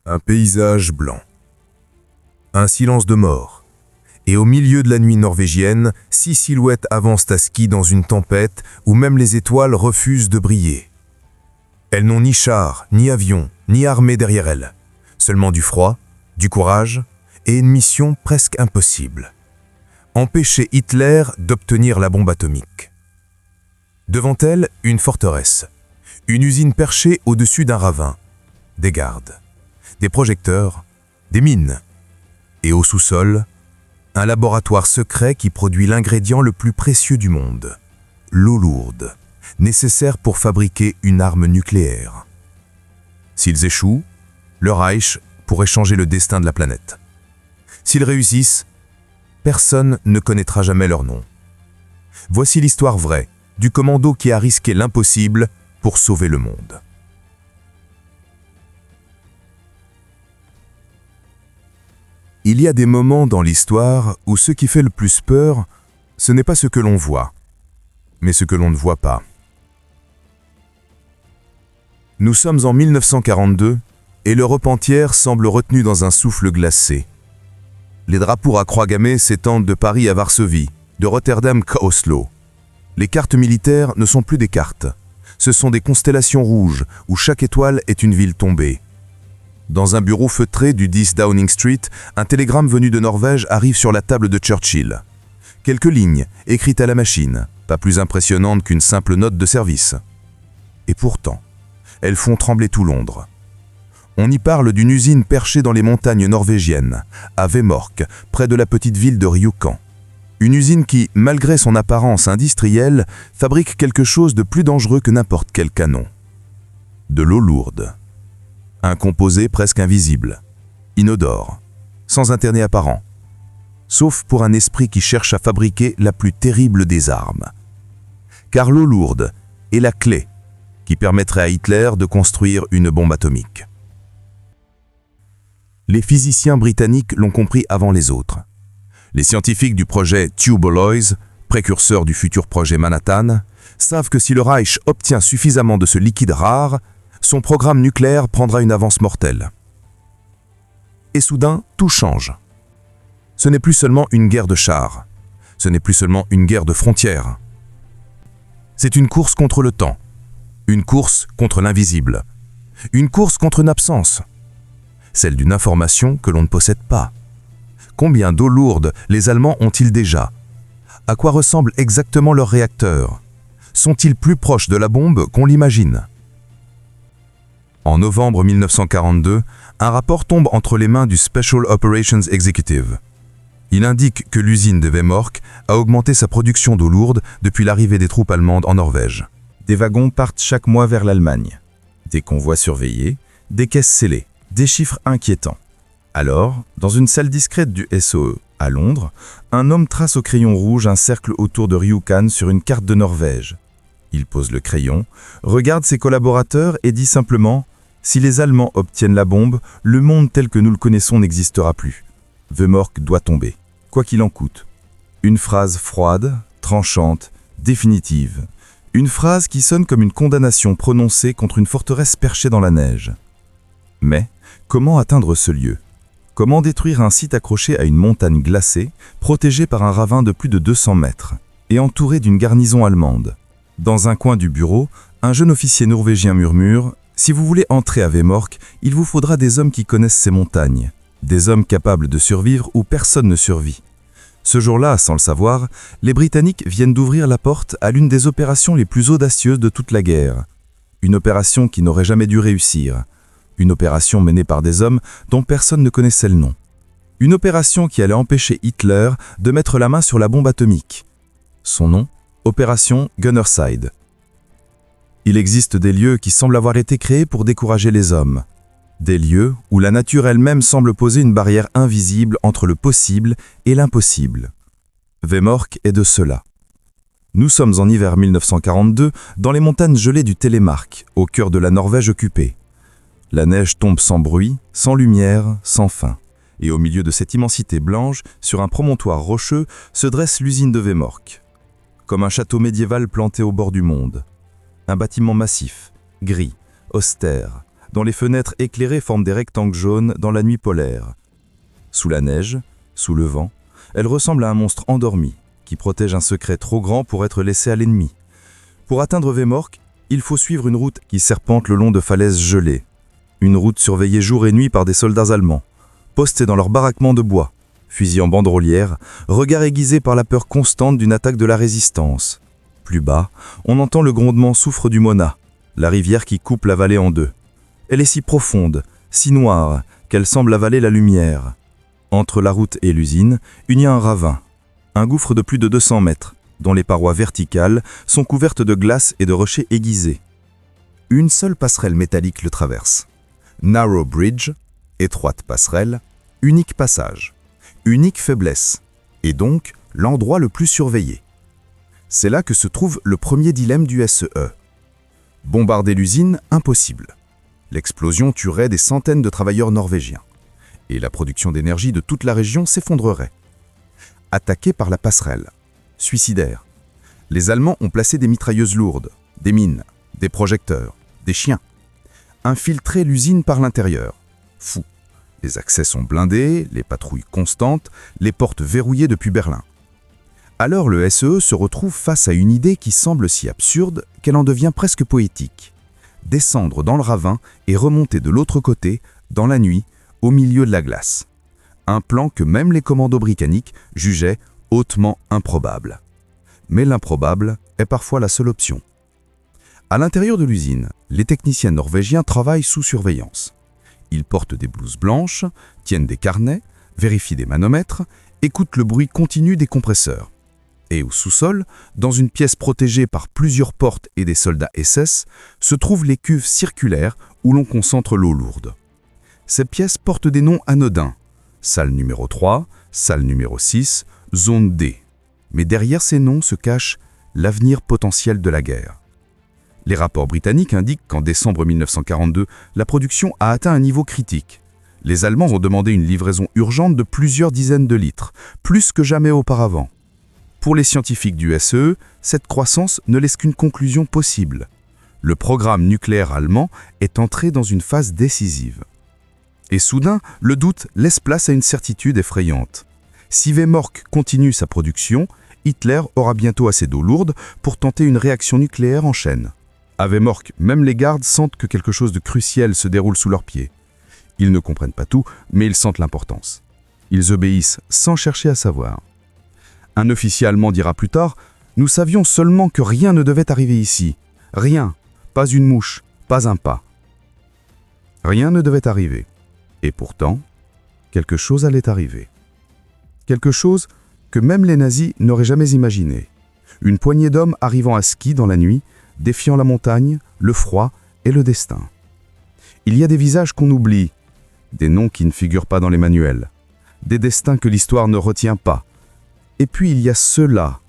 Un paysage blanc. Un silence de mort. Et au milieu de la nuit norvégienne, 6 silhouettes avancent à ski dans une tempête où même les étoiles refusent de briller. Elles n'ont ni char, ni avion, ni armée derrière elles. Seulement du froid, du courage et une mission presque impossible. Empêcher Hitler d'obtenir la bombe atomique. Devant elles, une forteresse. Une usine perchée au-dessus d'un ravin. Des gardes. Des projecteurs, des mines. Et au sous-sol, un laboratoire secret qui produit l'ingrédient le plus précieux du monde, l'eau lourde, nécessaire pour fabriquer une arme nucléaire. S'ils échouent, le Reich pourrait changer le destin de la planète. S'ils réussissent, personne ne connaîtra jamais leur nom. Voici l'histoire vraie du commando qui a risqué l'impossible pour sauver le monde. Il y a des moments dans l'histoire où ce qui fait le plus peur, ce n'est pas ce que l'on voit, mais ce que l'on ne voit pas. Nous sommes en 1942 et l'Europe entière semble retenue dans un souffle glacé. Les drapeaux à croix gammée s'étendent de Paris à Varsovie, de Rotterdam qu'à Oslo. Les cartes militaires ne sont plus des cartes, ce sont des constellations rouges où chaque étoile est une ville tombée. Dans un bureau feutré du 10 Downing Street, un télégramme venu de Norvège arrive sur la table de Churchill. Quelques lignes, écrites à la machine, pas plus impressionnantes qu'une simple note de service. Et pourtant, elles font trembler tout Londres. On y parle d'une usine perchée dans les montagnes norvégiennes, à Vemork, près de la petite ville de Rjukan. Une usine qui, malgré son apparence industrielle, fabrique quelque chose de plus dangereux que n'importe quel canon. De l'eau lourde. Un composé presque invisible, inodore, sans intérêt apparent, sauf pour un esprit qui cherche à fabriquer la plus terrible des armes. Car l'eau lourde est la clé qui permettrait à Hitler de construire une bombe atomique. Les physiciens britanniques l'ont compris avant les autres. Les scientifiques du projet Tube Alloys, précurseur du futur projet Manhattan, savent que si le Reich obtient suffisamment de ce liquide rare, son programme nucléaire prendra une avance mortelle. Et soudain, tout change. Ce n'est plus seulement une guerre de chars, ce n'est plus seulement une guerre de frontières. C'est une course contre le temps, une course contre l'invisible, une course contre une absence, celle d'une information que l'on ne possède pas. Combien d'eau lourde les Allemands ont-ils déjà? À quoi ressemble exactement leur réacteur? Sont-ils plus proches de la bombe qu'on l'imagine? En novembre 1942, un rapport tombe entre les mains du Special Operations Executive. Il indique que l'usine de Vemork a augmenté sa production d'eau lourde depuis l'arrivée des troupes allemandes en Norvège. Des wagons partent chaque mois vers l'Allemagne. Des convois surveillés, des caisses scellées, des chiffres inquiétants. Alors, dans une salle discrète du SOE, à Londres, un homme trace au crayon rouge un cercle autour de Rjukan sur une carte de Norvège. Il pose le crayon, regarde ses collaborateurs et dit simplement « Si les Allemands obtiennent la bombe, le monde tel que nous le connaissons n'existera plus. Vemork doit tomber, quoi qu'il en coûte. » Une phrase froide, tranchante, définitive. Une phrase qui sonne comme une condamnation prononcée contre une forteresse perchée dans la neige. Mais, comment atteindre ce lieu? Comment détruire un site accroché à une montagne glacée, protégé par un ravin de plus de 200 mètres, et entouré d'une garnison allemande? Dans un coin du bureau, un jeune officier norvégien murmure « Si vous voulez entrer à Vemork, il vous faudra des hommes qui connaissent ces montagnes, des hommes capables de survivre où personne ne survit. » Ce jour-là, sans le savoir, les Britanniques viennent d'ouvrir la porte à l'une des opérations les plus audacieuses de toute la guerre. Une opération qui n'aurait jamais dû réussir. Une opération menée par des hommes dont personne ne connaissait le nom. Une opération qui allait empêcher Hitler de mettre la main sur la bombe atomique. Son nom, Opération Gunnerside. Il existe des lieux qui semblent avoir été créés pour décourager les hommes. Des lieux où la nature elle-même semble poser une barrière invisible entre le possible et l'impossible. Vemork est de cela. Nous sommes en hiver 1942 dans les montagnes gelées du Telemark, au cœur de la Norvège occupée. La neige tombe sans bruit, sans lumière, sans fin. Et au milieu de cette immensité blanche, sur un promontoire rocheux, se dresse l'usine de Vemork. Comme un château médiéval planté au bord du monde. Un bâtiment massif, gris, austère, dont les fenêtres éclairées forment des rectangles jaunes dans la nuit polaire. Sous la neige, sous le vent, elle ressemble à un monstre endormi, qui protège un secret trop grand pour être laissé à l'ennemi. Pour atteindre Vemork, il faut suivre une route qui serpente le long de falaises gelées. Une route surveillée jour et nuit par des soldats allemands, postés dans leurs baraquements de bois, fusils en bandoulière, regard aiguisé par la peur constante d'une attaque de la résistance. Plus bas, on entend le grondement soufre du Mona, la rivière qui coupe la vallée en deux. Elle est si profonde, si noire, qu'elle semble avaler la lumière. Entre la route et l'usine, il y a un ravin, un gouffre de plus de 200 mètres, dont les parois verticales sont couvertes de glace et de rochers aiguisés. Une seule passerelle métallique le traverse. Narrow bridge, étroite passerelle, unique passage, unique faiblesse, et donc l'endroit le plus surveillé. C'est là que se trouve le premier dilemme du SE. Bombarder l'usine, impossible. L'explosion tuerait des centaines de travailleurs norvégiens, et la production d'énergie de toute la région s'effondrerait. Attaqué par la passerelle, suicidaire. Les Allemands ont placé des mitrailleuses lourdes, des mines, des projecteurs, des chiens. Infiltrer l'usine par l'intérieur. Fou. Les accès sont blindés, les patrouilles constantes, les portes verrouillées depuis Berlin. Alors le SE se retrouve face à une idée qui semble si absurde qu'elle en devient presque poétique. Descendre dans le ravin et remonter de l'autre côté, dans la nuit, au milieu de la glace. Un plan que même les commandos britanniques jugeaient hautement improbable. Mais l'improbable est parfois la seule option. À l'intérieur de l'usine, les techniciens norvégiens travaillent sous surveillance. Ils portent des blouses blanches, tiennent des carnets, vérifient des manomètres, écoutent le bruit continu des compresseurs. Et au sous-sol, dans une pièce protégée par plusieurs portes et des soldats SS, se trouvent les cuves circulaires où l'on concentre l'eau lourde. Ces pièces portent des noms anodins. Salle numéro 3, salle numéro 6, zone D. Mais derrière ces noms se cache l'avenir potentiel de la guerre. Les rapports britanniques indiquent qu'en décembre 1942, la production a atteint un niveau critique. Les Allemands ont demandé une livraison urgente de plusieurs dizaines de litres, plus que jamais auparavant. Pour les scientifiques du SE, cette croissance ne laisse qu'une conclusion possible. Le programme nucléaire allemand est entré dans une phase décisive. Et soudain, le doute laisse place à une certitude effrayante. Si Vemork continue sa production, Hitler aura bientôt assez d'eau lourde pour tenter une réaction nucléaire en chaîne. À Vemork, même les gardes sentent que quelque chose de crucial se déroule sous leurs pieds. Ils ne comprennent pas tout, mais ils sentent l'importance. Ils obéissent sans chercher à savoir. Un officier allemand dira plus tard « Nous savions seulement que rien ne devait arriver ici. Rien, pas une mouche, pas un pas. » Rien ne devait arriver. Et pourtant, quelque chose allait arriver. Quelque chose que même les nazis n'auraient jamais imaginé. Une poignée d'hommes arrivant à ski dans la nuit, défiant la montagne, le froid et le destin. Il y a des visages qu'on oublie, des noms qui ne figurent pas dans les manuels, des destins que l'histoire ne retient pas. Et puis il y a ceux-là,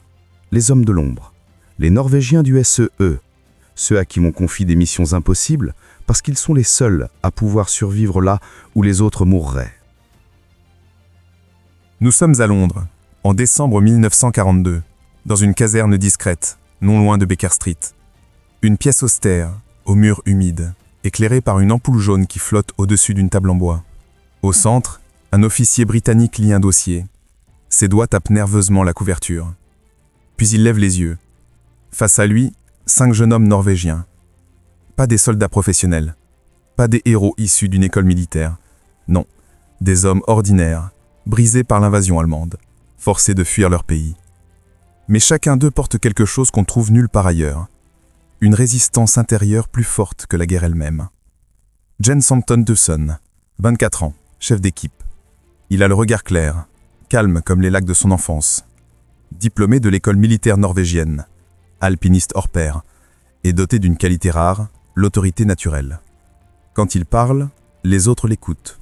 les hommes de l'ombre, les Norvégiens du SE, ceux à qui l'on confie des missions impossibles parce qu'ils sont les seuls à pouvoir survivre là où les autres mourraient. Nous sommes à Londres, en décembre 1942, dans une caserne discrète, non loin de Baker Street. Une pièce austère, aux murs humides, éclairée par une ampoule jaune qui flotte au-dessus d'une table en bois. Au centre, un officier britannique lit un dossier. Ses doigts tapent nerveusement la couverture. Puis il lève les yeux. Face à lui, 5 jeunes hommes norvégiens. Pas des soldats professionnels, pas des héros issus d'une école militaire. Non, des hommes ordinaires, brisés par l'invasion allemande, forcés de fuir leur pays. Mais chacun d'eux porte quelque chose qu'on trouve nulle part ailleurs. Une résistance intérieure plus forte que la guerre elle-même. Jens Hampton Dawson, 24 ans, chef d'équipe. Il a le regard clair, calme comme les lacs de son enfance. Diplômé de l'école militaire norvégienne, alpiniste hors pair, et doté d'une qualité rare, l'autorité naturelle. Quand il parle, les autres l'écoutent.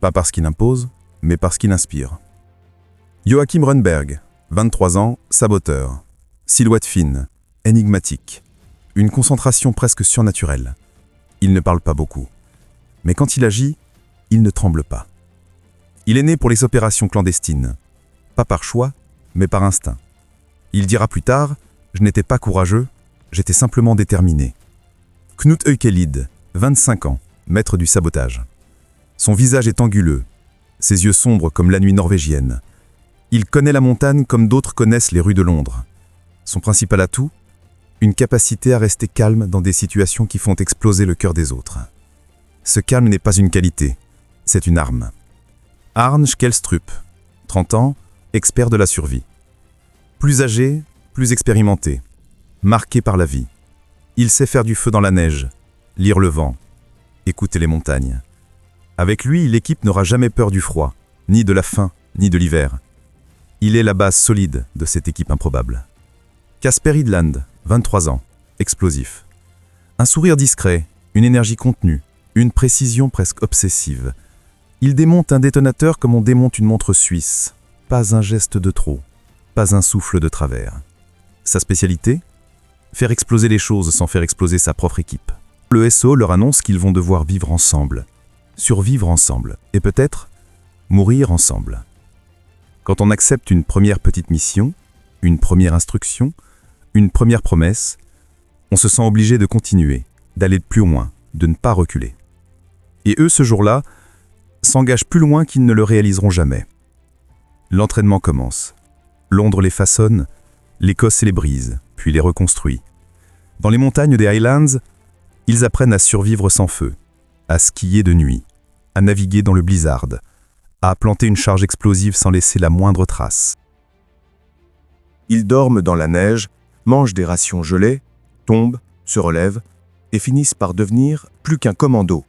Pas parce qu'il impose, mais parce qu'il inspire. Joachim Rundberg, 23 ans, saboteur. Silhouette fine, énigmatique. Une concentration presque surnaturelle. Il ne parle pas beaucoup. Mais quand il agit, il ne tremble pas. Il est né pour les opérations clandestines. Pas par choix, mais par instinct. Il dira plus tard « Je n'étais pas courageux, j'étais simplement déterminé ». Knut Eukelid, 25 ans, maître du sabotage. Son visage est anguleux, ses yeux sombres comme la nuit norvégienne. Il connaît la montagne comme d'autres connaissent les rues de Londres. Son principal atout, une capacité à rester calme dans des situations qui font exploser le cœur des autres. Ce calme n'est pas une qualité, c'est une arme. Arne Skjelstrup, 30 ans, expert de la survie. Plus âgé, plus expérimenté, marqué par la vie. Il sait faire du feu dans la neige, lire le vent, écouter les montagnes. Avec lui, l'équipe n'aura jamais peur du froid, ni de la faim, ni de l'hiver. Il est la base solide de cette équipe improbable. Casper Idland, 23 ans, explosif. Un sourire discret, une énergie contenue, une précision presque obsessive. Il démonte un détonateur comme on démonte une montre suisse. Pas un geste de trop, pas un souffle de travers. Sa spécialité ? Faire exploser les choses sans faire exploser sa propre équipe. Le SO leur annonce qu'ils vont devoir vivre ensemble, survivre ensemble, et peut-être mourir ensemble. Quand on accepte une première petite mission, une première instruction, une première promesse, on se sent obligé de continuer, d'aller de plus loin, de ne pas reculer. Et eux, ce jour-là, s'engagent plus loin qu'ils ne le réaliseront jamais. L'entraînement commence. Londres les façonne, l'Écosse les brise, puis les reconstruit. Dans les montagnes des Highlands, ils apprennent à survivre sans feu, à skier de nuit, à naviguer dans le blizzard, à planter une charge explosive sans laisser la moindre trace. Ils dorment dans la neige, mangent des rations gelées, tombent, se relèvent et finissent par devenir plus qu'un commando.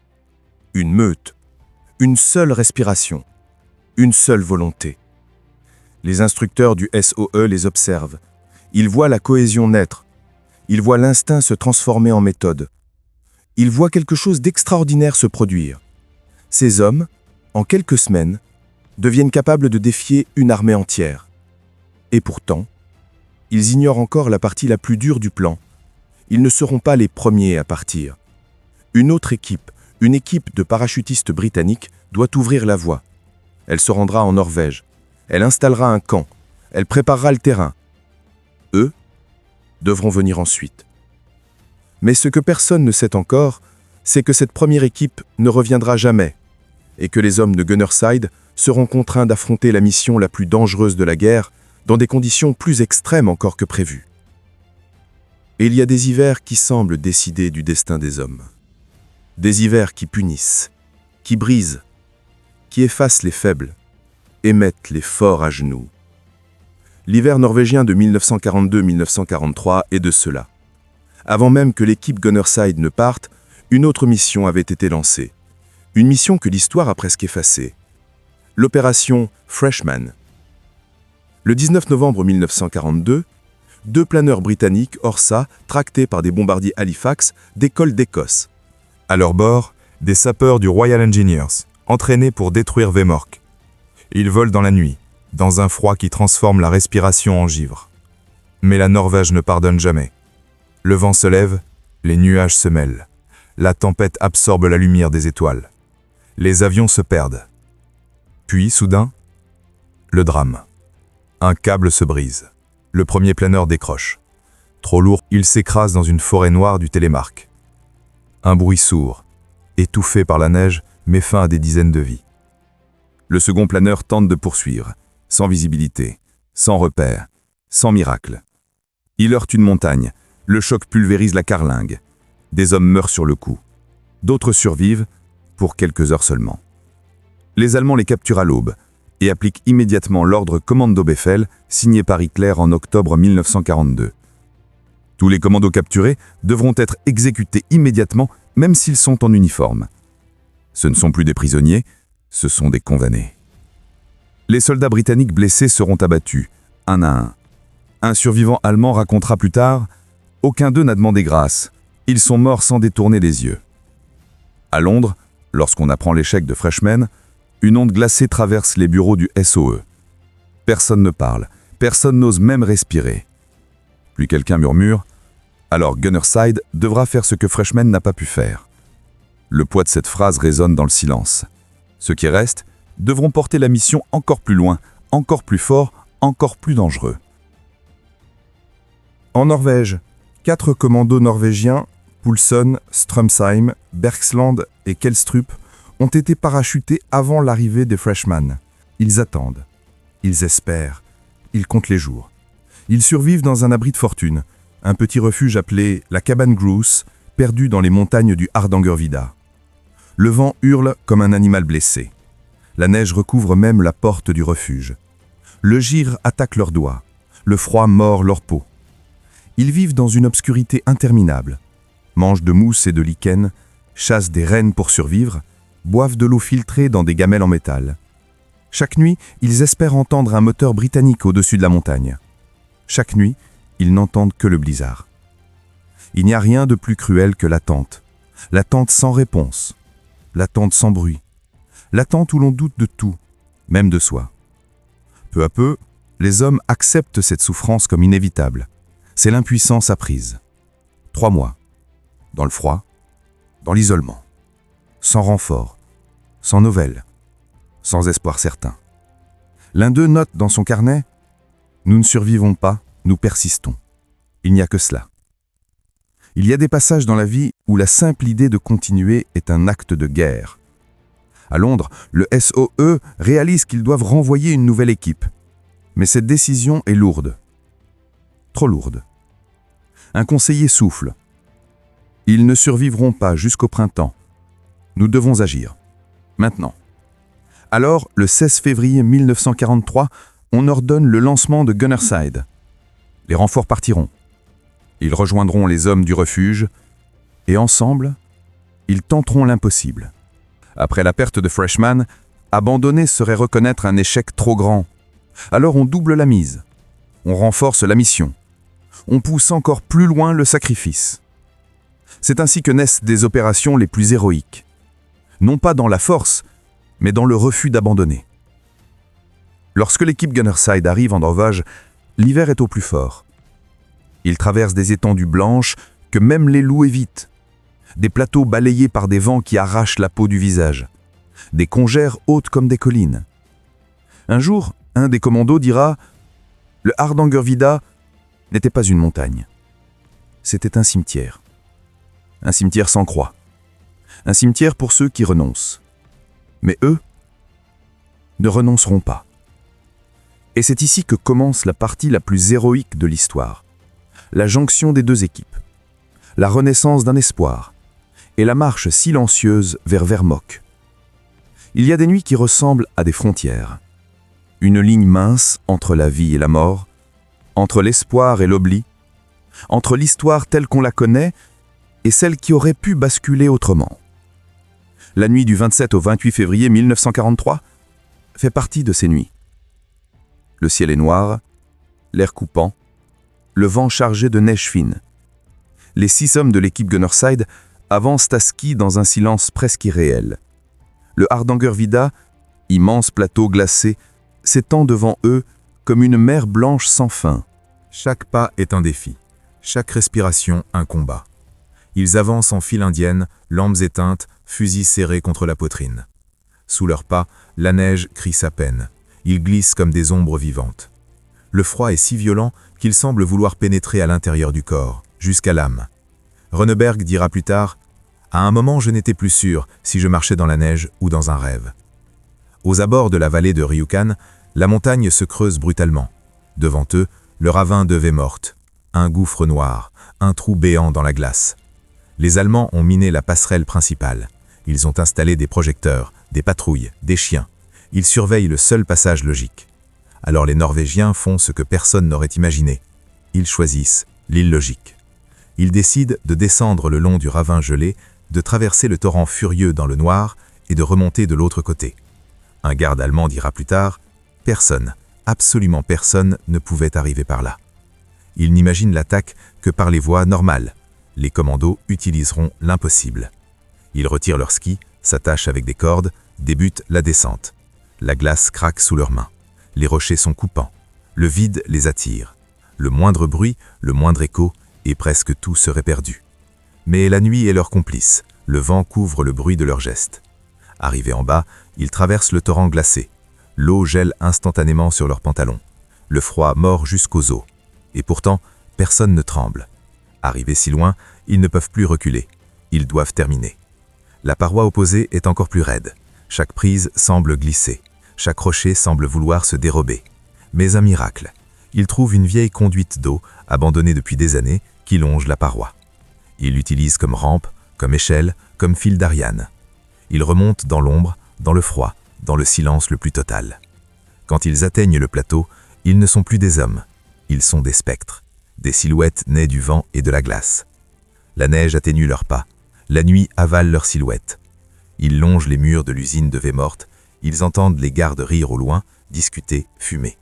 Une meute, une seule respiration, une seule volonté. Les instructeurs du SOE les observent. Ils voient la cohésion naître. Ils voient l'instinct se transformer en méthode. Ils voient quelque chose d'extraordinaire se produire. Ces hommes, en quelques semaines, deviennent capables de défier une armée entière. Et pourtant, ils ignorent encore la partie la plus dure du plan. Ils ne seront pas les premiers à partir. Une autre équipe, une équipe de parachutistes britanniques, doit ouvrir la voie. Elle se rendra en Norvège. Elle installera un camp. Elle préparera le terrain. Eux devront venir ensuite. Mais ce que personne ne sait encore, c'est que cette première équipe ne reviendra jamais et que les hommes de Gunnerside seront contraints d'affronter la mission la plus dangereuse de la guerre dans des conditions plus extrêmes encore que prévues. Et il y a des hivers qui semblent décider du destin des hommes. Des hivers qui punissent, qui brisent, qui effacent les faibles et mettent les forts à genoux. L'hiver norvégien de 1942-1943 est de cela. Avant même que l'équipe Gunnerside ne parte, une autre mission avait été lancée. Une mission que l'histoire a presque effacée. L'opération Freshman. Le 19 novembre 1942, deux planeurs britanniques, Orsa, tractés par des bombardiers Halifax, décollent d'Écosse. À leur bord, des sapeurs du Royal Engineers, entraînés pour détruire Vemork. Ils volent dans la nuit, dans un froid qui transforme la respiration en givre. Mais la Norvège ne pardonne jamais. Le vent se lève, les nuages se mêlent. La tempête absorbe la lumière des étoiles. Les avions se perdent. Puis, soudain, le drame. Un câble se brise. Le premier planeur décroche. Trop lourd, il s'écrase dans une forêt noire du Télémark. Un bruit sourd, étouffé par la neige, met fin à des dizaines de vies. Le second planeur tente de poursuivre, sans visibilité, sans repère, sans miracle. Il heurte une montagne, le choc pulvérise la carlingue. Des hommes meurent sur le coup. D'autres survivent, pour quelques heures seulement. Les Allemands les capturent à l'aube et appliquent immédiatement l'ordre Kommando Befehl signé par Hitler en octobre 1942. Tous les commandos capturés devront être exécutés immédiatement, même s'ils sont en uniforme. Ce ne sont plus des prisonniers, ce sont des condamnés. Les soldats britanniques blessés seront abattus, un à un. Un survivant allemand racontera plus tard « Aucun d'eux n'a demandé grâce. Ils sont morts sans détourner les yeux. » À Londres, lorsqu'on apprend l'échec de Freshman, une onde glacée traverse les bureaux du SOE. Personne ne parle, personne n'ose même respirer. Puis quelqu'un murmure « Alors Gunnerside devra faire ce que Freshman n'a pas pu faire. » Le poids de cette phrase résonne dans le silence. Ceux qui restent devront porter la mission encore plus loin, encore plus fort, encore plus dangereux. En Norvège, 4 commandos norvégiens Poulson, Stromsheim, Bergsland et Kelstrup ont été parachutés avant l'arrivée des Freshmen. Ils attendent. Ils espèrent. Ils comptent les jours. Ils survivent dans un abri de fortune, un petit refuge appelé la cabane Grouse, perdu dans les montagnes du Hardangervidda. Le vent hurle comme un animal blessé. La neige recouvre même la porte du refuge. Le gire attaque leurs doigts. Le froid mord leur peau. Ils vivent dans une obscurité interminable, mangent de mousse et de lichen, chassent des rennes pour survivre, boivent de l'eau filtrée dans des gamelles en métal. Chaque nuit, ils espèrent entendre un moteur britannique au-dessus de la montagne. Chaque nuit, ils n'entendent que le blizzard. Il n'y a rien de plus cruel que l'attente sans réponse, l'attente sans bruit, l'attente où l'on doute de tout, même de soi. Peu à peu, les hommes acceptent cette souffrance comme inévitable. C'est l'impuissance apprise. 3 mois. Dans le froid, dans l'isolement. Sans renfort, sans nouvelles, sans espoir certain. L'un d'eux note dans son carnet « Nous ne survivons pas, nous persistons. Il n'y a que cela. » Il y a des passages dans la vie où la simple idée de continuer est un acte de guerre. À Londres, le SOE réalise qu'ils doivent renvoyer une nouvelle équipe. Mais cette décision est lourde. Trop lourde. Un conseiller souffle. Ils ne survivront pas jusqu'au printemps. Nous devons agir. Maintenant. Alors, le 16 février 1943, on ordonne le lancement de Gunnerside. Les renforts partiront. Ils rejoindront les hommes du refuge et ensemble, ils tenteront l'impossible. Après la perte de Freshman, abandonner serait reconnaître un échec trop grand. Alors on double la mise. On renforce la mission. On pousse encore plus loin le sacrifice. C'est ainsi que naissent des opérations les plus héroïques. Non pas dans la force, mais dans le refus d'abandonner. Lorsque l'équipe Gunnerside arrive en Norvège, l'hiver est au plus fort. Ils traversent des étendues blanches que même les loups évitent. Des plateaux balayés par des vents qui arrachent la peau du visage. Des congères hautes comme des collines. Un jour, un des commandos dira « Le Hardangervidda n'était pas une montagne. C'était un cimetière. Un cimetière sans croix. Un cimetière pour ceux qui renoncent. Mais eux ne renonceront pas. » Et c'est ici que commence la partie la plus héroïque de l'histoire. La jonction des deux équipes. La renaissance d'un espoir. Et la marche silencieuse vers Vermok. Il y a des nuits qui ressemblent à des frontières. Une ligne mince entre la vie et la mort, entre l'espoir et l'oubli, entre l'histoire telle qu'on la connaît et celle qui aurait pu basculer autrement. La nuit du 27 au 28 février 1943 fait partie de ces nuits. Le ciel est noir, l'air coupant, le vent chargé de neige fine. Les 6 hommes de l'équipe Gunnerside avancent à ski dans un silence presque irréel. Le Hardangervidda, immense plateau glacé, s'étend devant eux comme une mer blanche sans fin. Chaque pas est un défi, chaque respiration un combat. Ils avancent en file indienne, lampes éteintes, fusils serrés contre la poitrine. Sous leurs pas, la neige crie sa peine. Ils glissent comme des ombres vivantes. Le froid est si violent qu'il semble vouloir pénétrer à l'intérieur du corps, jusqu'à l'âme. Rønneberg dira plus tard « À un moment, je n'étais plus sûr si je marchais dans la neige ou dans un rêve. » Aux abords de la vallée de Rjukan, la montagne se creuse brutalement. Devant eux, le ravin devait morte. Un gouffre noir, un trou béant dans la glace. Les Allemands ont miné la passerelle principale. Ils ont installé des projecteurs, des patrouilles, des chiens. Ils surveillent le seul passage logique. Alors les Norvégiens font ce que personne n'aurait imaginé. Ils choisissent l'illogique. Ils décident de descendre le long du ravin gelé, de traverser le torrent furieux dans le noir et de remonter de l'autre côté. Un garde allemand dira plus tard « Personne, absolument personne ne pouvait arriver par là. » Ils n'imaginent l'attaque que par les voies normales. Les commandos utiliseront l'impossible. Ils retirent leurs skis, s'attachent avec des cordes, débutent la descente. La glace craque sous leurs mains. Les rochers sont coupants. Le vide les attire. Le moindre bruit, le moindre écho, et presque tout serait perdu. Mais la nuit est leur complice. Le vent couvre le bruit de leurs gestes. Arrivés en bas, ils traversent le torrent glacé. L'eau gèle instantanément sur leurs pantalons. Le froid mord jusqu'aux os. Et pourtant, personne ne tremble. Arrivés si loin, Ils ne peuvent plus reculer. Ils doivent terminer. La paroi opposée est encore plus raide. Chaque prise semble glisser. Chaque rocher semble vouloir se dérober. Mais un miracle. Ils trouvent une vieille conduite d'eau, abandonnée depuis des années, qui longe la paroi. Ils l'utilisent comme rampe, comme échelle, comme fil d'Ariane. Ils remontent dans l'ombre, dans le froid, dans le silence le plus total. Quand ils atteignent le plateau, ils ne sont plus des hommes. Ils sont des spectres, des silhouettes nées du vent et de la glace. La neige atténue leurs pas. La nuit avale leurs silhouettes. Ils longent les murs de l'usine de Vemorte. Ils entendent les gardes rire au loin, discuter, fumer.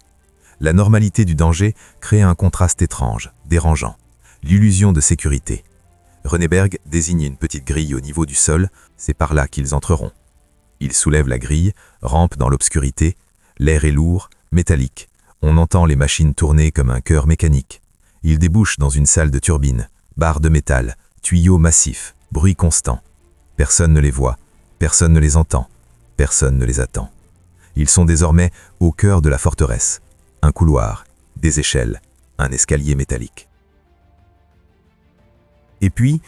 La normalité du danger crée un contraste étrange, dérangeant. L'illusion de sécurité. Ronneberg désigne une petite grille au niveau du sol, c'est par là qu'ils entreront. Ils soulèvent la grille, rampent dans l'obscurité. L'air est lourd, métallique. On entend les machines tourner comme un cœur mécanique. Ils débouchent dans une salle de turbine, barres de métal, tuyaux massifs, bruit constant. Personne ne les voit, personne ne les entend, personne ne les attend. Ils sont désormais au cœur de la forteresse. Un couloir, des échelles, un escalier métallique. Et puis,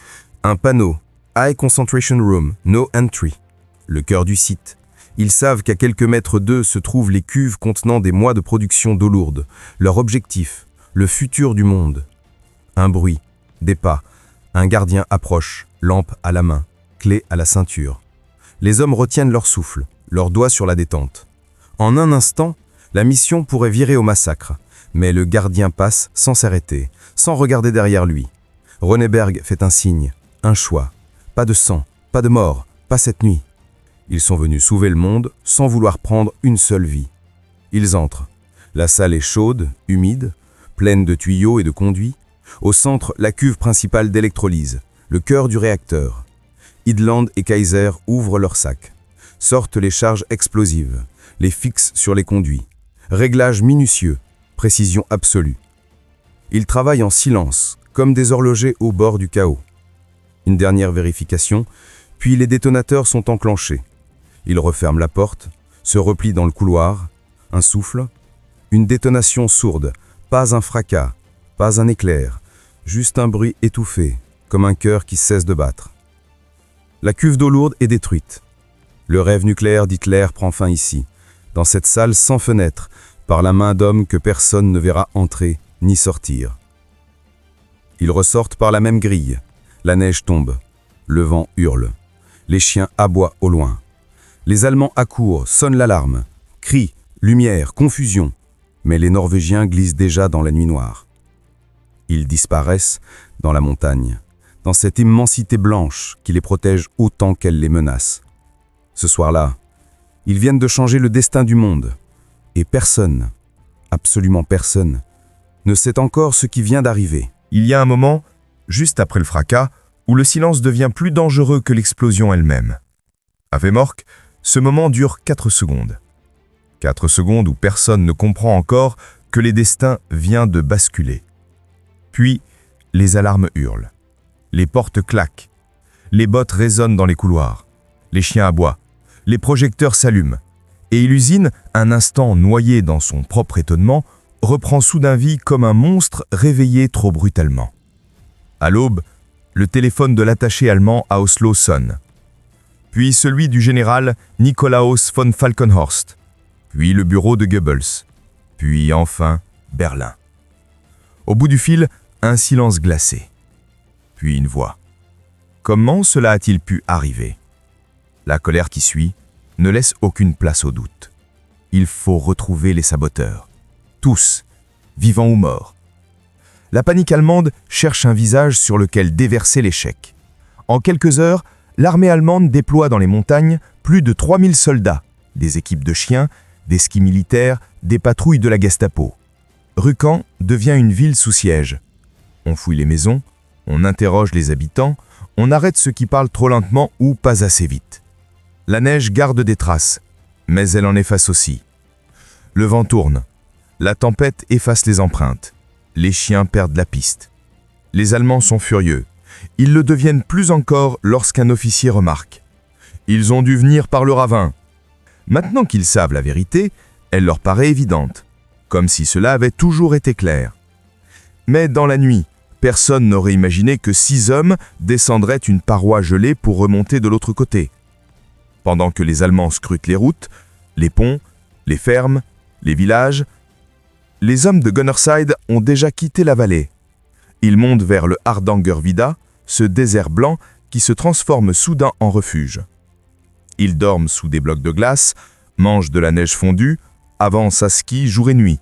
un panneau « High Concentration Room, No Entry », le cœur du site. Ils savent qu'à quelques mètres d'eux se trouvent les cuves contenant des mois de production d'eau lourde, leur objectif, le futur du monde. Un bruit, des pas, un gardien approche, lampe à la main, clé à la ceinture. Les hommes retiennent leur souffle, leurs doigts sur la détente. En un instant, la mission pourrait virer au massacre, mais le gardien passe sans s'arrêter, sans regarder derrière lui. Ronneberg fait un signe, un choix. Pas de sang, pas de mort, pas cette nuit. Ils sont venus sauver le monde sans vouloir prendre une seule vie. Ils entrent. La salle est chaude, humide, pleine de tuyaux et de conduits. Au centre, la cuve principale d'électrolyse, le cœur du réacteur. Idland et Kaiser ouvrent leurs sacs. Sortent les charges explosives, les fixent sur les conduits. Réglage minutieux, précision absolue. Ils travaillent en silence, comme des horlogers au bord du chaos. Une dernière vérification, puis les détonateurs sont enclenchés. Ils referment la porte, se replient dans le couloir, un souffle, une détonation sourde, pas un fracas, pas un éclair, juste un bruit étouffé, comme un cœur qui cesse de battre. La cuve d'eau lourde est détruite. Le rêve nucléaire d'Hitler prend fin ici, dans cette salle sans fenêtre, par la main d'homme que personne ne verra entrer ni sortir. Ils ressortent par la même grille. La neige tombe. Le vent hurle. Les chiens aboient au loin. Les Allemands accourent, sonnent l'alarme. Cris, lumière, confusion. Mais les Norvégiens glissent déjà dans la nuit noire. Ils disparaissent dans la montagne, dans cette immensité blanche qui les protège autant qu'elle les menace. Ce soir-là, ils viennent de changer le destin du monde. Et personne, absolument personne, ne sait encore ce qui vient d'arriver. Il y a un moment, juste après le fracas, où le silence devient plus dangereux que l'explosion elle-même. À Vemork, ce moment dure 4 secondes. 4 secondes où personne ne comprend encore que les destins viennent de basculer. Puis, les alarmes hurlent. Les portes claquent. Les bottes résonnent dans les couloirs. Les chiens aboient. Les projecteurs s'allument. Et l'usine, un instant noyée dans son propre étonnement, reprend soudain vie comme un monstre réveillé trop brutalement. À l'aube, le téléphone de l'attaché allemand à Oslo sonne. Puis celui du général Nikolaus von Falkenhorst. Puis le bureau de Goebbels. Puis enfin, Berlin. Au bout du fil, un silence glacé. Puis une voix. Comment cela a-t-il pu arriver? La colère qui suit ne laisse aucune place au doute. Il faut retrouver les saboteurs. Tous, vivants ou morts. La panique allemande cherche un visage sur lequel déverser l'échec. En quelques heures, l'armée allemande déploie dans les montagnes plus de 3000 soldats, des équipes de chiens, des skis militaires, des patrouilles de la Gestapo. Rücken devient une ville sous siège. On fouille les maisons, on interroge les habitants, on arrête ceux qui parlent trop lentement ou pas assez vite. La neige garde des traces, mais elle en efface aussi. Le vent tourne. La tempête efface les empreintes. Les chiens perdent la piste. Les Allemands sont furieux. Ils le deviennent plus encore lorsqu'un officier remarque. Ils ont dû venir par le ravin. Maintenant qu'ils savent la vérité, elle leur paraît évidente, comme si cela avait toujours été clair. Mais dans la nuit, Personne n'aurait imaginé que 6 hommes descendraient une paroi gelée pour remonter de l'autre côté. Pendant que les Allemands scrutent les routes, les ponts, les fermes, les villages, les hommes de Gunnerside ont déjà quitté la vallée. Ils montent vers le Hardangervidda, ce désert blanc qui se transforme soudain en refuge. Ils dorment sous des blocs de glace, mangent de la neige fondue, avancent à ski jour et nuit.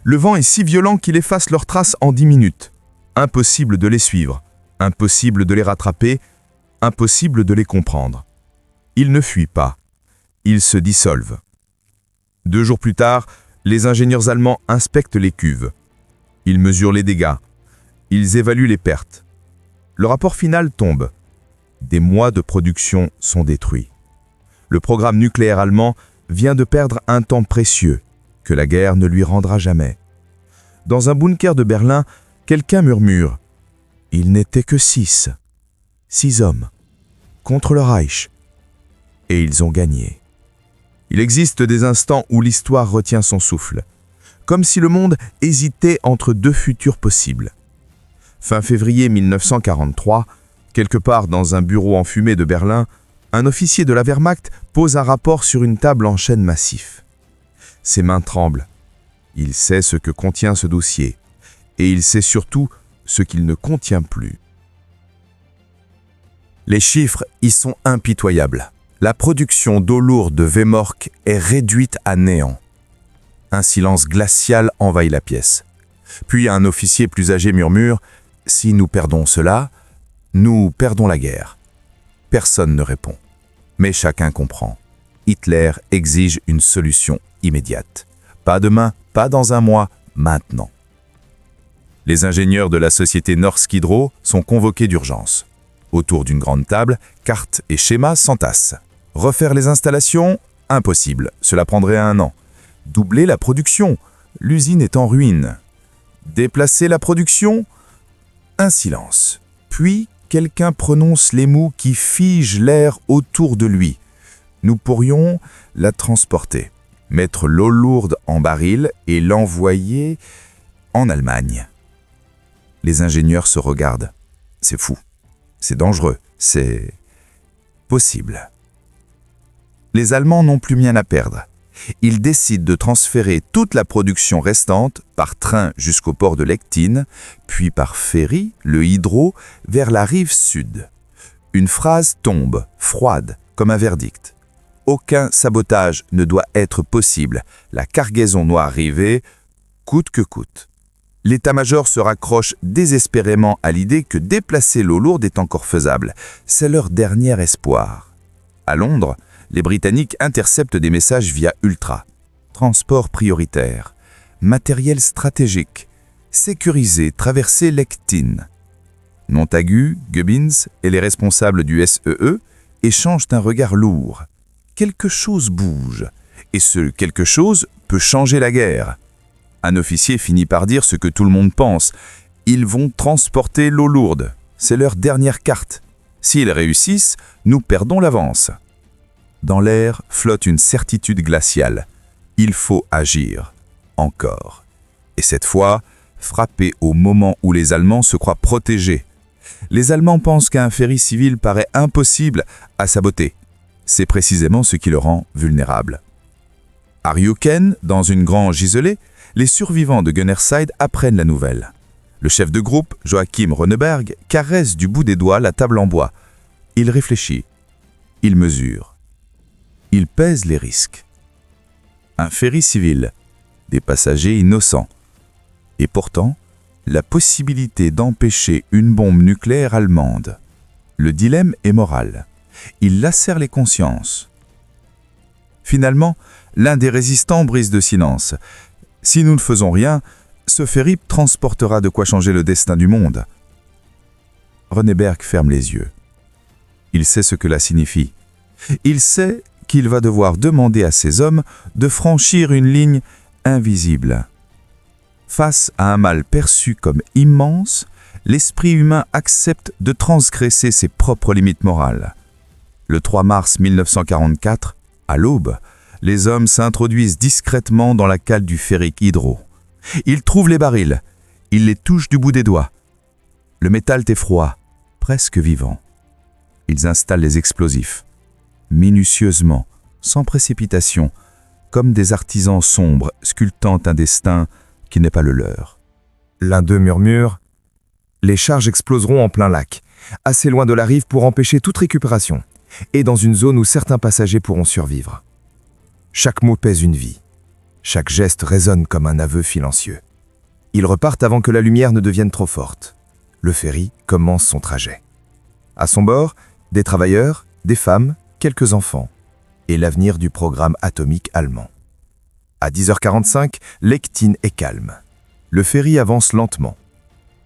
Le vent est si violent qu'il efface leurs traces en 10 minutes. Impossible de les suivre, impossible de les rattraper, impossible de les comprendre. Ils ne fuient pas, ils se dissolvent. 2 jours plus tard, les ingénieurs allemands inspectent les cuves. Ils mesurent les dégâts, ils évaluent les pertes. Le rapport final tombe. Des mois de production sont détruits. Le programme nucléaire allemand vient de perdre un temps précieux que la guerre ne lui rendra jamais. Dans un bunker de Berlin, quelqu'un murmure « Il n'était que 6. 6 hommes. Contre le Reich. Et ils ont gagné. » Il existe des instants où l'histoire retient son souffle, comme si le monde hésitait entre 2 futurs possibles. Fin février 1943, quelque part dans un bureau enfumé de Berlin, un officier de la Wehrmacht pose un rapport sur une table en chêne massif. Ses mains tremblent. Il sait ce que contient ce dossier, et il sait surtout ce qu'il ne contient plus. Les chiffres y sont impitoyables. La production d'eau lourde de Vemork est réduite à néant. Un silence glacial envahit la pièce. Puis un officier plus âgé murmure « Si nous perdons cela, nous perdons la guerre. » Personne ne répond. Mais chacun comprend. Hitler exige une solution immédiate. Pas demain, pas dans un mois, maintenant. Les ingénieurs de la société Norsk Hydro sont convoqués d'urgence. Autour d'une grande table, cartes et schémas s'entassent. Refaire les installations? Impossible, cela prendrait 1 an. Doubler la production? L'usine est en ruine. Déplacer la production? Un silence. Puis, quelqu'un prononce les mots qui figent l'air autour de lui. Nous pourrions la transporter, mettre l'eau lourde en baril et l'envoyer en Allemagne. Les ingénieurs se regardent. C'est fou, c'est dangereux, c'est possible. Les Allemands n'ont plus rien à perdre. Ils décident de transférer toute la production restante par train jusqu'au port de Lechtin, puis par ferry, le Hydro, vers la rive sud. Une phrase tombe, froide, comme un verdict. Aucun sabotage ne doit être possible. La cargaison doit arriver, coûte que coûte. L'état-major se raccroche désespérément à l'idée que déplacer l'eau lourde est encore faisable. C'est leur dernier espoir. À Londres, les Britanniques interceptent des messages via Ultra. Transport prioritaire, matériel stratégique, sécurisé, traverser Lechtin. Montagu, Goebbels et les responsables du SEE échangent un regard lourd. Quelque chose bouge, et ce quelque chose peut changer la guerre. Un officier finit par dire ce que tout le monde pense. Ils vont transporter l'eau lourde. C'est leur dernière carte. S'ils réussissent, nous perdons l'avance. Dans l'air flotte une certitude glaciale. Il faut agir. Encore. Et cette fois, frapper au moment où les Allemands se croient protégés. Les Allemands pensent qu'un ferry civil paraît impossible à saboter. C'est précisément ce qui le rend vulnérable. À Rjuken, dans une grange isolée, les survivants de Gunnerside apprennent la nouvelle. Le chef de groupe, Joachim Ronneberg, caresse du bout des doigts la table en bois. Il réfléchit. Il mesure. Il pèse les risques. Un ferry civil, des passagers innocents. Et pourtant, la possibilité d'empêcher une bombe nucléaire allemande. Le dilemme est moral. Il lacère les consciences. Finalement, l'un des résistants brise de silence. Si nous ne faisons rien, ce ferry transportera de quoi changer le destin du monde. Ronneberg ferme les yeux. Il sait ce que cela signifie. Il sait qu'il va devoir demander à ses hommes de franchir une ligne invisible. Face à un mal perçu comme immense, l'esprit humain accepte de transgresser ses propres limites morales. Le 3 mars 1944, à l'aube, les hommes s'introduisent discrètement dans la cale du ferry Hydro. Ils trouvent les barils, ils les touchent du bout des doigts, Le métal est froid, presque vivant. Ils installent les explosifs, minutieusement, sans précipitation, comme des artisans sombres sculptant un destin qui n'est pas le leur. L'un d'eux murmure « Les charges exploseront en plein lac, assez loin de la rive pour empêcher toute récupération, et dans une zone où certains passagers pourront survivre. » Chaque mot pèse une vie. Chaque geste résonne comme un aveu silencieux. Ils repartent avant que la lumière ne devienne trop forte. Le ferry commence son trajet. À son bord, des travailleurs, des femmes, quelques enfants, et l'avenir du programme atomique allemand. À 10h45, Lechtin est calme. Le ferry avance lentement.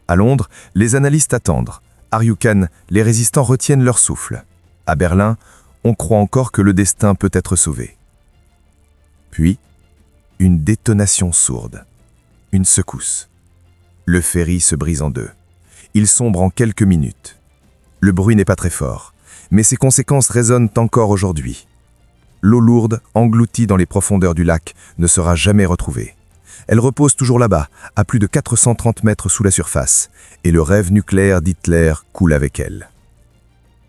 À Londres, les analystes attendent. À Rjukan, les résistants retiennent leur souffle. À Berlin, on croit encore que le destin peut être sauvé. Puis, une détonation sourde. Une secousse. Le ferry se brise en deux. Il sombre en quelques minutes. Le bruit n'est pas très fort, mais ses conséquences résonnent encore aujourd'hui. L'eau lourde, engloutie dans les profondeurs du lac, ne sera jamais retrouvée. Elle repose toujours là-bas, à plus de 430 mètres sous la surface, et le rêve nucléaire d'Hitler coule avec elle.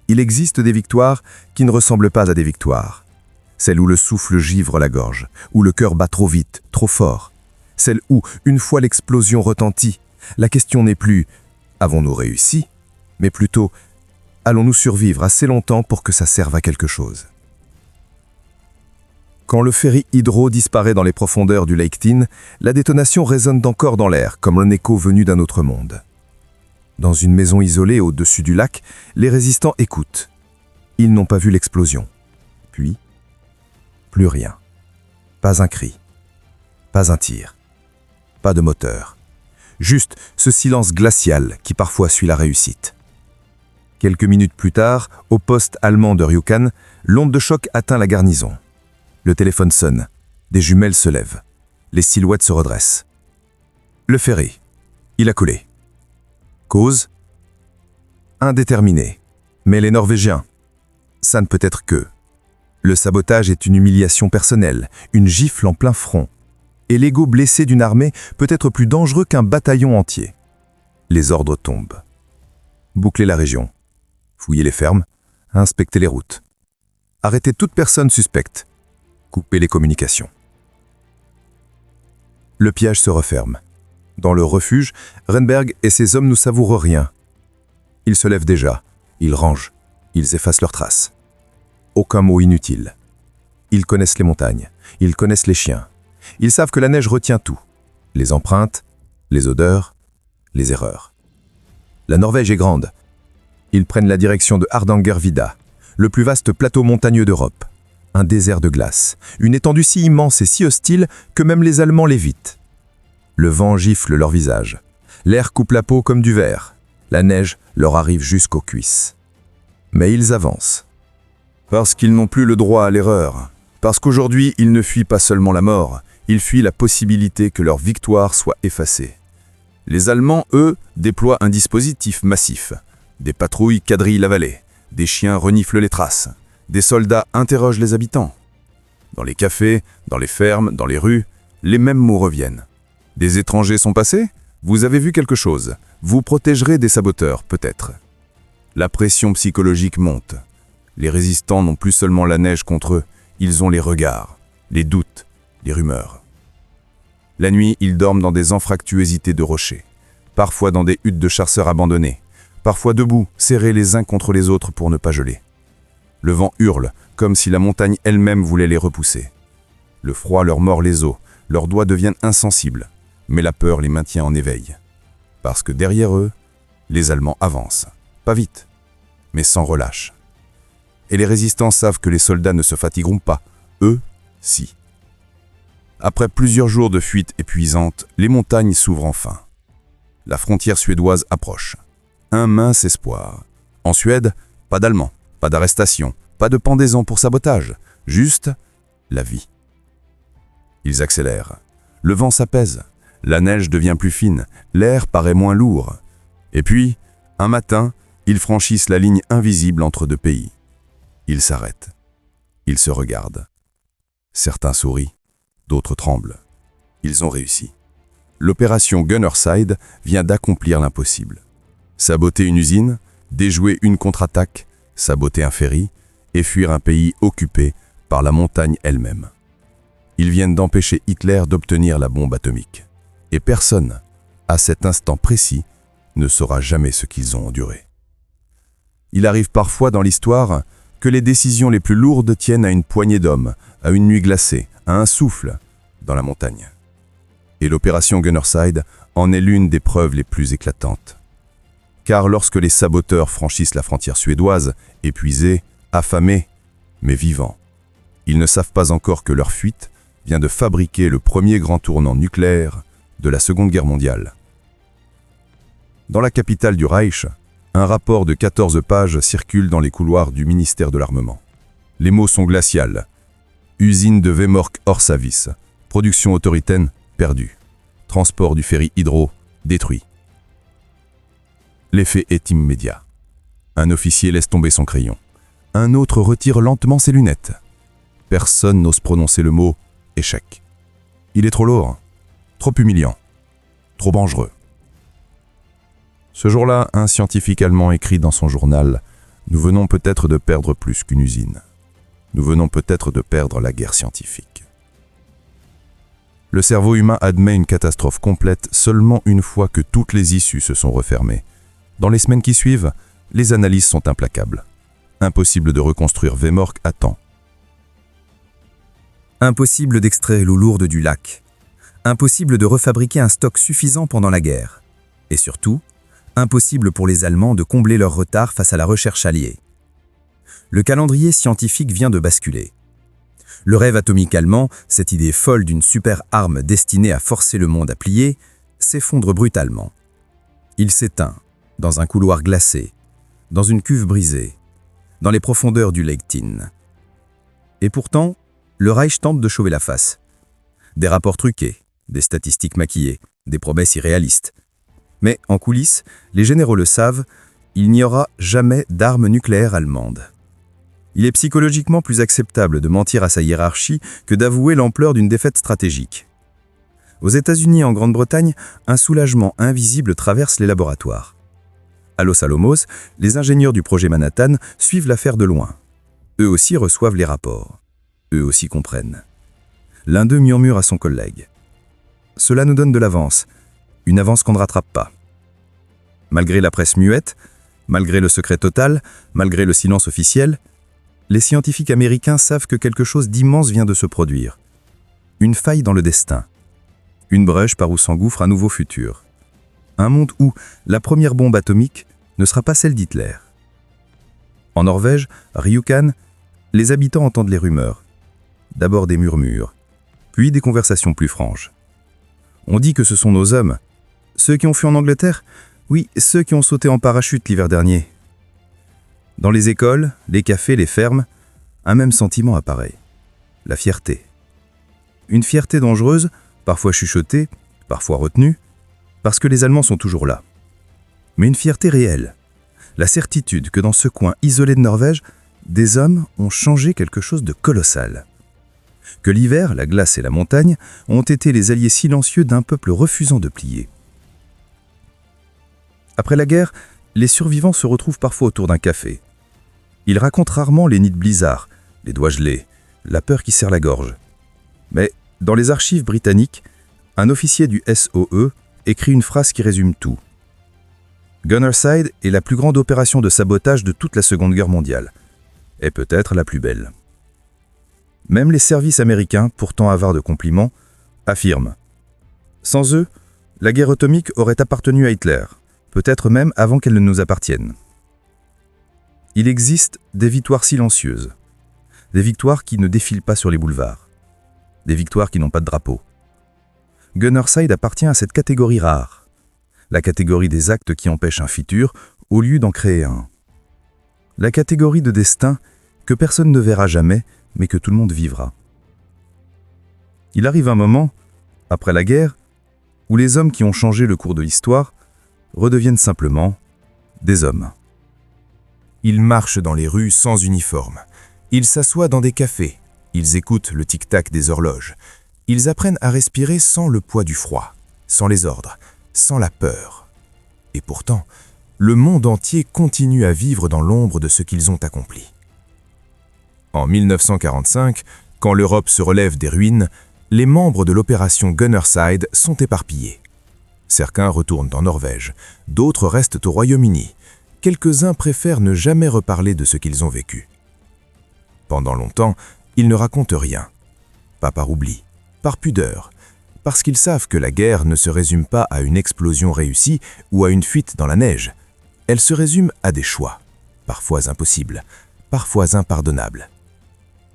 Il existe des victoires qui ne ressemblent pas à des victoires. Celle où le souffle givre la gorge, où le cœur bat trop vite, trop fort. Celle où, une fois l'explosion retentie, la question n'est plus « avons-nous réussi ?», mais plutôt « allons-nous survivre assez longtemps pour que ça serve à quelque chose ?» Quand le ferry Hydro disparaît dans les profondeurs du Lechtin, la détonation résonne encore dans l'air, comme un écho venu d'un autre monde. Dans une maison isolée au-dessus du lac, les résistants écoutent. Ils n'ont pas vu l'explosion. Puis, plus rien. Pas un cri. Pas un tir. Pas de moteur. Juste ce silence glacial qui parfois suit la réussite. Quelques minutes plus tard, au poste allemand de Rjukan, l'onde de choc atteint la garnison. Le téléphone sonne. Des jumelles se lèvent. Les silhouettes se redressent. Le ferry. Il a coulé. Cause ? Indéterminée. Mais les Norvégiens. Ça ne peut être que. Le sabotage est une humiliation personnelle, une gifle en plein front. Et l'ego blessé d'une armée peut être plus dangereux qu'un bataillon entier. Les ordres tombent. Boucler la région. Fouiller les fermes. Inspecter les routes. Arrêter toute personne suspecte. Couper les communications. Le piège se referme. Dans le refuge, Renberg et ses hommes ne savourent rien. Ils se lèvent déjà, ils rangent, ils effacent leurs traces. Aucun mot inutile. Ils connaissent les montagnes, ils connaissent les chiens. Ils savent que la neige retient tout. Les empreintes, les odeurs, les erreurs. La Norvège est grande. Ils prennent la direction de Hardangervidda, le plus vaste plateau montagneux d'Europe. Un désert de glace, une étendue si immense et si hostile que même les Allemands l'évitent. Le vent gifle leur visage. L'air coupe la peau comme du verre. La neige leur arrive jusqu'aux cuisses. Mais ils avancent. Parce qu'ils n'ont plus le droit à l'erreur. Parce qu'aujourd'hui, ils ne fuient pas seulement la mort, ils fuient la possibilité que leur victoire soit effacée. Les Allemands, eux, déploient un dispositif massif. Des patrouilles quadrillent la vallée. Des chiens reniflent les traces. Des soldats interrogent les habitants. Dans les cafés, dans les fermes, dans les rues, les mêmes mots reviennent. Des étrangers sont passés ? Vous avez vu quelque chose. Vous protégerez des saboteurs, peut-être. La pression psychologique monte. Les résistants n'ont plus seulement la neige contre eux, ils ont les regards, les doutes, les rumeurs. La nuit, ils dorment dans des anfractuosités de rochers, parfois dans des huttes de chasseurs abandonnées, parfois debout, serrés les uns contre les autres pour ne pas geler. Le vent hurle, comme si la montagne elle-même voulait les repousser. Le froid leur mord les os, leurs doigts deviennent insensibles, mais la peur les maintient en éveil. Parce que derrière eux, les Allemands avancent, pas vite, mais sans relâche. Et les résistants savent que les soldats ne se fatigueront pas, eux, si. Après plusieurs jours de fuite épuisante, les montagnes s'ouvrent enfin. La frontière suédoise approche. Un mince espoir. En Suède, pas d'Allemands. Pas d'arrestation, pas de pendaison pour sabotage, juste la vie. Ils accélèrent. Le vent s'apaise, la neige devient plus fine, l'air paraît moins lourd. Et puis, un matin, ils franchissent la ligne invisible entre deux pays. Ils s'arrêtent. Ils se regardent. Certains sourient, d'autres tremblent. Ils ont réussi. L'opération Gunnerside vient d'accomplir l'impossible. Saboter une usine, déjouer une contre-attaque, saboter un ferry et fuir un pays occupé par la montagne elle-même. Ils viennent d'empêcher Hitler d'obtenir la bombe atomique. Et personne, à cet instant précis, ne saura jamais ce qu'ils ont enduré. Il arrive parfois dans l'histoire que les décisions les plus lourdes tiennent à une poignée d'hommes, à une nuit glacée, à un souffle, dans la montagne. Et l'opération Gunnerside en est l'une des preuves les plus éclatantes. Car lorsque les saboteurs franchissent la frontière suédoise, épuisés, affamés, mais vivants, ils ne savent pas encore que leur fuite vient de fabriquer le premier grand tournant nucléaire de la Seconde Guerre mondiale. Dans la capitale du Reich, un rapport de 14 pages circule dans les couloirs du ministère de l'Armement. Les mots sont glacials. Usine de Vemork hors service. Production autoritaine perdue. Transport du ferry Hydro détruit. L'effet est immédiat. Un officier laisse tomber son crayon. Un autre retire lentement ses lunettes. Personne n'ose prononcer le mot « échec ». Il est trop lourd, trop humiliant, trop dangereux. Ce jour-là, un scientifique allemand écrit dans son journal « Nous venons peut-être de perdre plus qu'une usine. Nous venons peut-être de perdre la guerre scientifique. » Le cerveau humain admet une catastrophe complète seulement une fois que toutes les issues se sont refermées. Dans les semaines qui suivent, les analyses sont implacables. Impossible de reconstruire Vemork à temps. Impossible d'extraire l'eau lourde du lac. Impossible de refabriquer un stock suffisant pendant la guerre. Et surtout, impossible pour les Allemands de combler leur retard face à la recherche alliée. Le calendrier scientifique vient de basculer. Le rêve atomique allemand, cette idée folle d'une super arme destinée à forcer le monde à plier, s'effondre brutalement. Il s'éteint, dans un couloir glacé, dans une cuve brisée, dans les profondeurs du Lake Tyn. Et pourtant, le Reich tente de sauver la face. Des rapports truqués, des statistiques maquillées, des promesses irréalistes. Mais en coulisses, les généraux le savent, il n'y aura jamais d'armes nucléaires allemandes. Il est psychologiquement plus acceptable de mentir à sa hiérarchie que d'avouer l'ampleur d'une défaite stratégique. Aux États-Unis et en Grande-Bretagne, un soulagement invisible traverse les laboratoires. À Los Alamos, les ingénieurs du projet Manhattan suivent l'affaire de loin. Eux aussi reçoivent les rapports. Eux aussi comprennent. L'un d'eux murmure à son collègue. « Cela nous donne de l'avance, une avance qu'on ne rattrape pas. » Malgré la presse muette, malgré le secret total, malgré le silence officiel, les scientifiques américains savent que quelque chose d'immense vient de se produire. Une faille dans le destin. Une brèche par où s'engouffre un nouveau futur. Un monde où la première bombe atomique ne sera pas celle d'Hitler. En Norvège, à Rjukan, les habitants entendent les rumeurs. D'abord des murmures, puis des conversations plus franches. On dit que ce sont nos hommes. Ceux qui ont fui en Angleterre? Oui, ceux qui ont sauté en parachute l'hiver dernier. Dans les écoles, les cafés, les fermes, un même sentiment apparaît. La fierté. Une fierté dangereuse, parfois chuchotée, parfois retenue, parce que les Allemands sont toujours là. Mais une fierté réelle. La certitude que dans ce coin isolé de Norvège, des hommes ont changé quelque chose de colossal. Que l'hiver, la glace et la montagne ont été les alliés silencieux d'un peuple refusant de plier. Après la guerre, les survivants se retrouvent parfois autour d'un café. Ils racontent rarement les nids de blizzard, les doigts gelés, la peur qui serre la gorge. Mais dans les archives britanniques, un officier du SOE écrit une phrase qui résume tout. Gunnerside est la plus grande opération de sabotage de toute la Seconde Guerre mondiale, et peut-être la plus belle. Même les services américains, pourtant avares de compliments, affirment. Sans eux, la guerre atomique aurait appartenu à Hitler, peut-être même avant qu'elle ne nous appartienne. Il existe des victoires silencieuses, des victoires qui ne défilent pas sur les boulevards, des victoires qui n'ont pas de drapeau. Gunnerside appartient à cette catégorie rare, la catégorie des actes qui empêchent un futur au lieu d'en créer un. La catégorie de destin que personne ne verra jamais, mais que tout le monde vivra. Il arrive un moment, après la guerre, où les hommes qui ont changé le cours de l'histoire redeviennent simplement des hommes. Ils marchent dans les rues sans uniforme. Ils s'assoient dans des cafés. Ils écoutent le tic-tac des horloges. Ils apprennent à respirer sans le poids du froid, sans les ordres, sans la peur. Et pourtant, le monde entier continue à vivre dans l'ombre de ce qu'ils ont accompli. En 1945, quand l'Europe se relève des ruines, les membres de l'opération Gunnerside sont éparpillés. Certains retournent en Norvège, d'autres restent au Royaume-Uni. Quelques-uns préfèrent ne jamais reparler de ce qu'ils ont vécu. Pendant longtemps, ils ne racontent rien. Pas par oubli, par pudeur, parce qu'ils savent que la guerre ne se résume pas à une explosion réussie ou à une fuite dans la neige. Elle se résume à des choix, parfois impossibles, parfois impardonnables.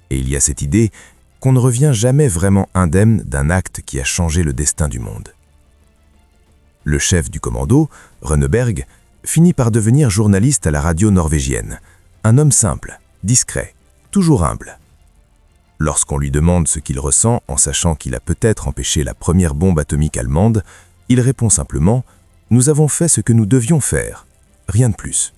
Et il y a cette idée qu'on ne revient jamais vraiment indemne d'un acte qui a changé le destin du monde. Le chef du commando, Rønneberg, finit par devenir journaliste à la radio norvégienne. Un homme simple, discret, toujours humble. Lorsqu'on lui demande ce qu'il ressent en sachant qu'il a peut-être empêché la première bombe atomique allemande, il répond simplement « Nous avons fait ce que nous devions faire, rien de plus ».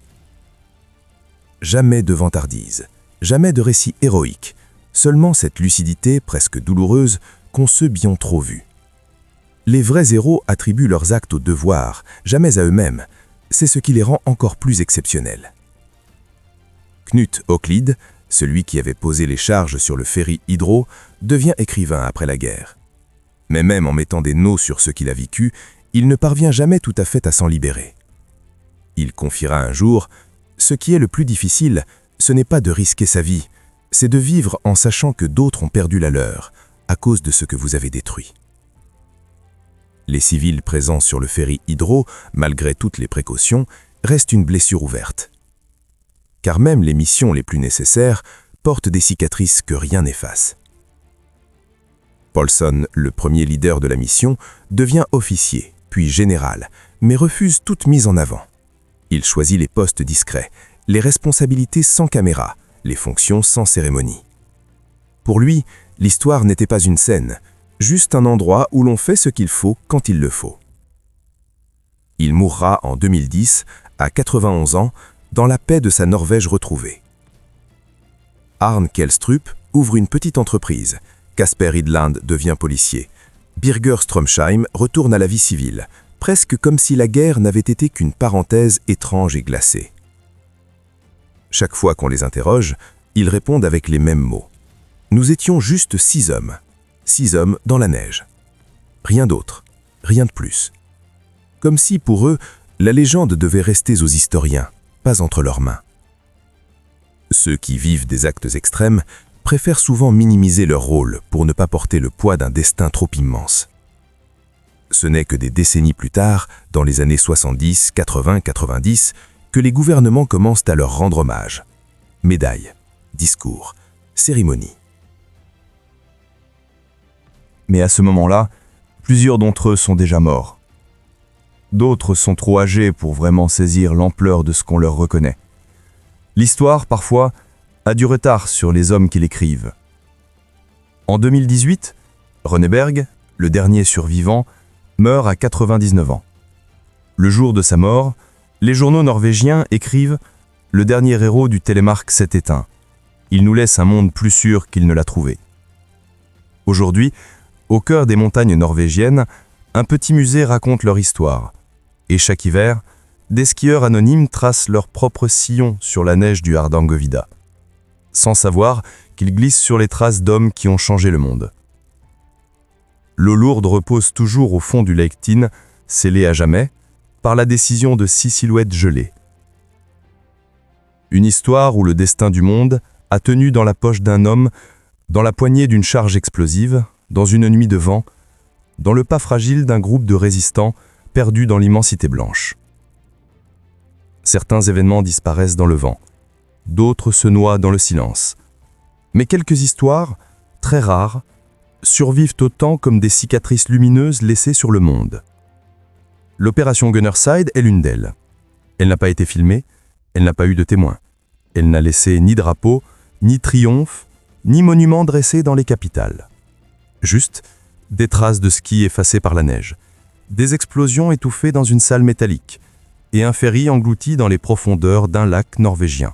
Jamais de vantardise, jamais de récit héroïque, seulement cette lucidité presque douloureuse qu'ont ceux bien trop vus. Les vrais héros attribuent leurs actes au devoir, jamais à eux-mêmes. C'est ce qui les rend encore plus exceptionnels. Knut Øklid, celui qui avait posé les charges sur le ferry Hydro, devient écrivain après la guerre. Mais même en mettant des noms sur ce qu'il a vécu, il ne parvient jamais tout à fait à s'en libérer. Il confiera un jour « Ce qui est le plus difficile, ce n'est pas de risquer sa vie, c'est de vivre en sachant que d'autres ont perdu la leur, à cause de ce que vous avez détruit. » Les civils présents sur le ferry Hydro, malgré toutes les précautions, restent une blessure ouverte. Car même les missions les plus nécessaires portent des cicatrices que rien n'efface. Paulson, le premier leader de la mission, devient officier, puis général, mais refuse toute mise en avant. Il choisit les postes discrets, les responsabilités sans caméra, les fonctions sans cérémonie. Pour lui, l'histoire n'était pas une scène, juste un endroit où l'on fait ce qu'il faut quand il le faut. Il mourra en 2010, à 91 ans, dans la paix de sa Norvège retrouvée. Arne Kjellstrup ouvre une petite entreprise, Casper Idland devient policier, Birger Strømsheim retourne à la vie civile, presque comme si la guerre n'avait été qu'une parenthèse étrange et glacée. Chaque fois qu'on les interroge, ils répondent avec les mêmes mots. Nous étions juste 6 hommes. 6 hommes dans la neige. Rien d'autre, rien de plus. Comme si, pour eux, la légende devait rester aux historiens, pas entre leurs mains. Ceux qui vivent des actes extrêmes préfèrent souvent minimiser leur rôle pour ne pas porter le poids d'un destin trop immense. Ce n'est que des décennies plus tard, dans les années 70, 80, 90, que les gouvernements commencent à leur rendre hommage. Médailles, discours, cérémonies. Mais à ce moment-là, plusieurs d'entre eux sont déjà morts. D'autres sont trop âgés pour vraiment saisir l'ampleur de ce qu'on leur reconnaît. L'histoire, parfois, a du retard sur les hommes qui l'écrivent. En 2018, Rønneberg, le dernier survivant, meurt à 99 ans. Le jour de sa mort, les journaux norvégiens écrivent « Le dernier héros du télémark s'est éteint. Il nous laisse un monde plus sûr qu'il ne l'a trouvé. » Aujourd'hui, au cœur des montagnes norvégiennes, un petit musée raconte leur histoire. Et chaque hiver, des skieurs anonymes tracent leur propre sillon sur la neige du Hardangervidda, sans savoir qu'ils glissent sur les traces d'hommes qui ont changé le monde. L'eau lourde repose toujours au fond du Lake Tinn, scellée à jamais, par la décision de 6 silhouettes gelées. Une histoire où le destin du monde a tenu dans la poche d'un homme, dans la poignée d'une charge explosive, dans une nuit de vent, dans le pas fragile d'un groupe de résistants perdus dans l'immensité blanche. Certains événements disparaissent dans le vent, d'autres se noient dans le silence. Mais quelques histoires, très rares, survivent autant comme des cicatrices lumineuses laissées sur le monde. L'opération Gunnerside est l'une d'elles. Elle n'a pas été filmée, elle n'a pas eu de témoins. Elle n'a laissé ni drapeau, ni triomphe, ni monument dressé dans les capitales. Juste des traces de ski effacées par la neige, des explosions étouffées dans une salle métallique, et un ferry englouti dans les profondeurs d'un lac norvégien.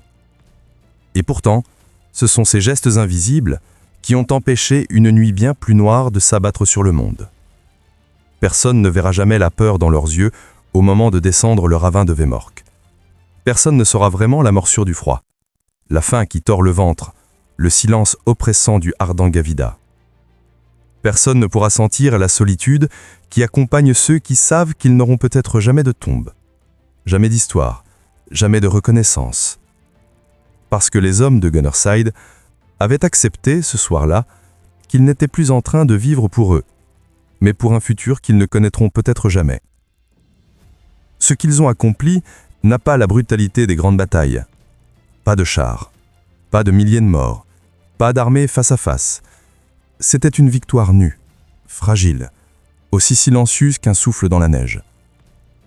Et pourtant, ce sont ces gestes invisibles qui ont empêché une nuit bien plus noire de s'abattre sur le monde. Personne ne verra jamais la peur dans leurs yeux au moment de descendre le ravin de Vemork. Personne ne saura vraiment la morsure du froid, la faim qui tord le ventre, le silence oppressant du Hardangervidda. Personne ne pourra sentir la solitude qui accompagne ceux qui savent qu'ils n'auront peut-être jamais de tombe, jamais d'histoire, jamais de reconnaissance. Parce que les hommes de Gunnerside avaient accepté, ce soir-là, qu'ils n'étaient plus en train de vivre pour eux, mais pour un futur qu'ils ne connaîtront peut-être jamais. Ce qu'ils ont accompli n'a pas la brutalité des grandes batailles. Pas de chars, pas de milliers de morts, pas d'armée face à face. C'était une victoire nue, fragile, aussi silencieuse qu'un souffle dans la neige.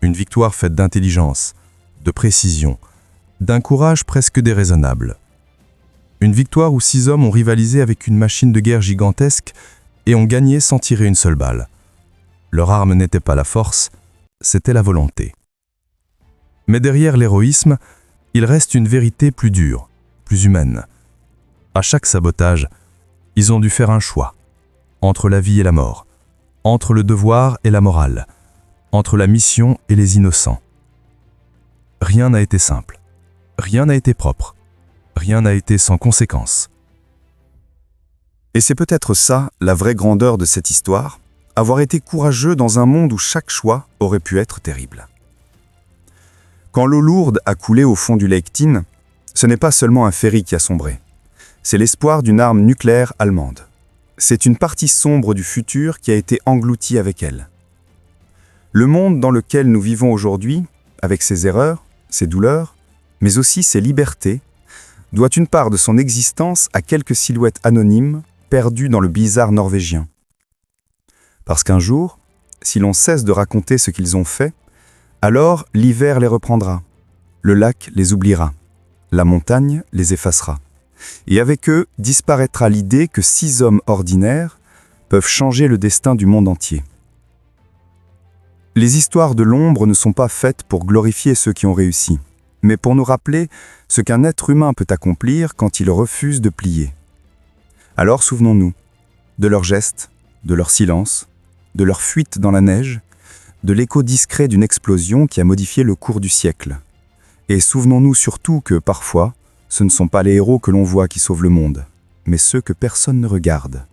Une victoire faite d'intelligence, de précision, d'un courage presque déraisonnable. Une victoire où 6 hommes ont rivalisé avec une machine de guerre gigantesque et ont gagné sans tirer une seule balle. Leur arme n'était pas la force, c'était la volonté. Mais derrière l'héroïsme, il reste une vérité plus dure, plus humaine. À chaque sabotage, ils ont dû faire un choix, entre la vie et la mort, entre le devoir et la morale, entre la mission et les innocents. Rien n'a été simple, rien n'a été propre, rien n'a été sans conséquence. Et c'est peut-être ça, la vraie grandeur de cette histoire, avoir été courageux dans un monde où chaque choix aurait pu être terrible. Quand l'eau lourde a coulé au fond du Lake Tyne, ce n'est pas seulement un ferry qui a sombré. C'est l'espoir d'une arme nucléaire allemande. C'est une partie sombre du futur qui a été engloutie avec elle. Le monde dans lequel nous vivons aujourd'hui, avec ses erreurs, ses douleurs, mais aussi ses libertés, doit une part de son existence à quelques silhouettes anonymes perdues dans le blizzard norvégien. Parce qu'un jour, si l'on cesse de raconter ce qu'ils ont fait, alors l'hiver les reprendra, le lac les oubliera, la montagne les effacera. Et avec eux disparaîtra l'idée que 6 hommes ordinaires peuvent changer le destin du monde entier. Les histoires de l'ombre ne sont pas faites pour glorifier ceux qui ont réussi, mais pour nous rappeler ce qu'un être humain peut accomplir quand il refuse de plier. Alors souvenons-nous de leurs gestes, de leur silence, de leur fuite dans la neige, de l'écho discret d'une explosion qui a modifié le cours du siècle. Et souvenons-nous surtout que, parfois, ce ne sont pas les héros que l'on voit qui sauvent le monde, mais ceux que personne ne regarde.